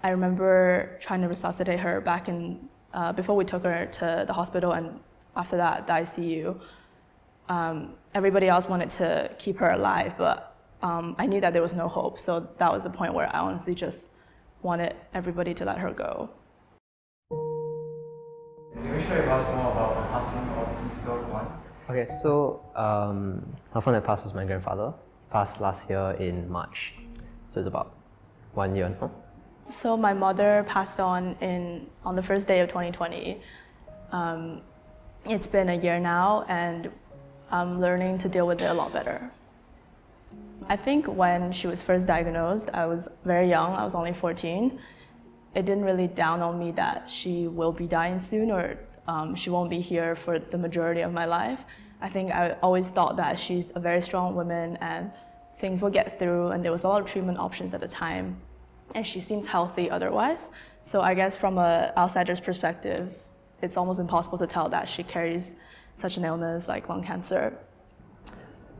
I remember trying to resuscitate her back in, before we took her to the hospital and after that, the ICU. Everybody else wanted to keep her alive, but I knew that there was no hope. So that was the point where I honestly just wanted everybody to let her go. Can you share with us more about the passing of his loved one? Okay, so our friend that passed was my grandfather. Passed last year in March, so it's about 1 year now. So my mother passed on the first day of 2020. It's been a year now, and I'm learning to deal with it a lot better. I think when she was first diagnosed, I was very young. I was only 14. It didn't really dawn on me that she will be dying soon, or she won't be here for the majority of my life. I think I always thought that she's a very strong woman and things will get through, and there was a lot of treatment options at the time. And she seems healthy otherwise. So I guess from an outsider's perspective, it's almost impossible to tell that she carries such an illness like lung cancer.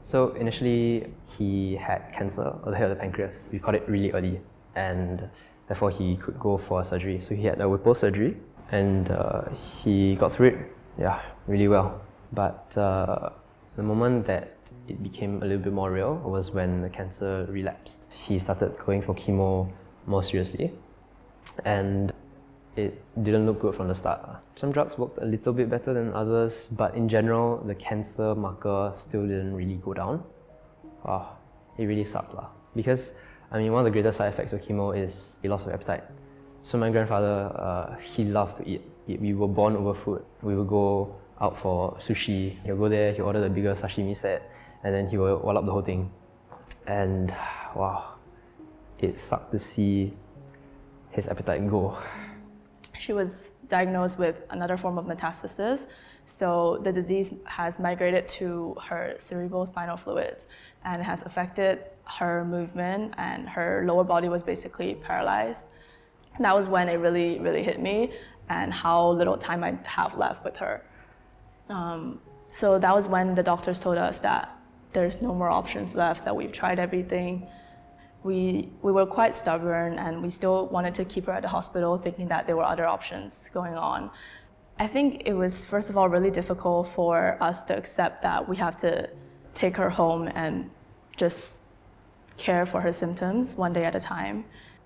So initially, he had cancer of the head of the pancreas. We caught it really early, and therefore he could go for surgery. So he had a Whipple surgery, and he got through it, really well. But the moment that it became a little bit more real was when the cancer relapsed. He started going for chemo more seriously, and it didn't look good from the start. Some drugs worked a little bit better than others, but in general, the cancer marker still didn't really go down. It really sucked because one of the greatest side effects of chemo is the loss of appetite. So my grandfather, he loved to eat. We were born over food. We would go out for sushi. He'll go there, he'll order the bigger sashimi set, and then he will wall up the whole thing. And wow, it sucked to see his appetite go. She was diagnosed with another form of metastasis. So the disease has migrated to her cerebral spinal fluids and has affected her movement, and her lower body was basically paralyzed. And that was when it really, really hit me, and how little time I have left with her. So that was when the doctors told us that there's no more options left, that we've tried everything. We were quite stubborn, and we still wanted to keep her at the hospital, thinking that there were other options going on. I think it was, first of all, really difficult for us to accept that we have to take her home and just care for her symptoms one day at a time.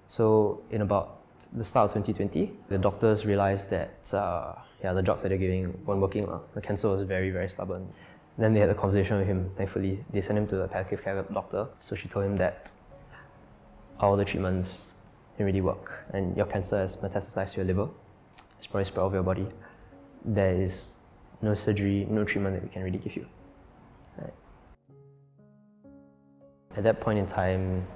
So in about the start of 2020, the doctors realized that the drugs that they're giving weren't working. The cancer was very, very stubborn. Then they had a conversation with him, thankfully. They sent him to the palliative care doctor. So she told him that all the treatments didn't really work, and your cancer has metastasized to your liver. It's probably spread over your body. There is no surgery, no treatment that we can really give you. Right. At that point in time,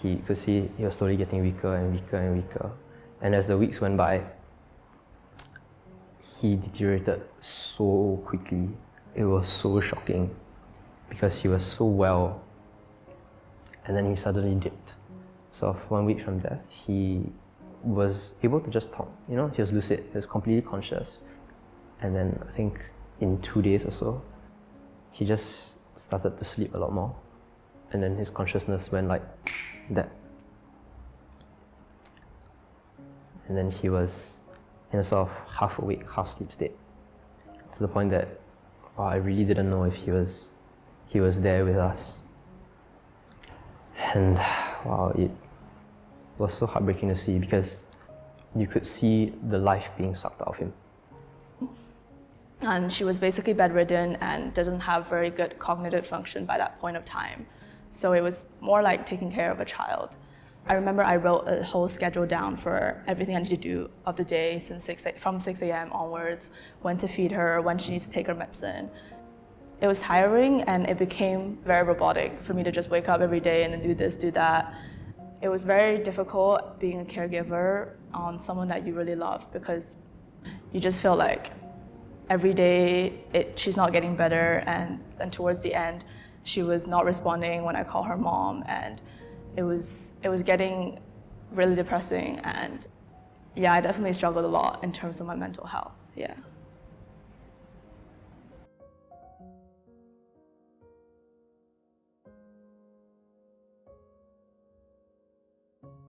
he could see he was slowly getting weaker and weaker and weaker. And as the weeks went by, he deteriorated so quickly. It was so shocking because he was so well, and then he suddenly dipped. So 1 week from death, he was able to just talk. He was lucid, he was completely conscious. And then I think in 2 days or so, he just started to sleep a lot more. And then his consciousness went like that. And then he was in a sort of half awake, half sleep state. To the point that I really didn't know if he was there with us. And wow, it was so heartbreaking to see, because you could see the life being sucked out of him. And she was basically bedridden and didn't have very good cognitive function by that point of time. So it was more like taking care of a child. I remember I wrote a whole schedule down for everything I need to do of the day from 6 a.m. onwards, when to feed her, when she needs to take her medicine. It was tiring, and it became very robotic for me to just wake up every day and then do this, do that. It was very difficult being a caregiver on someone that you really love, because you just feel like every day she's not getting better, and towards the end, she was not responding when I call her mom, and it was getting really depressing. And I definitely struggled a lot in terms of my mental health.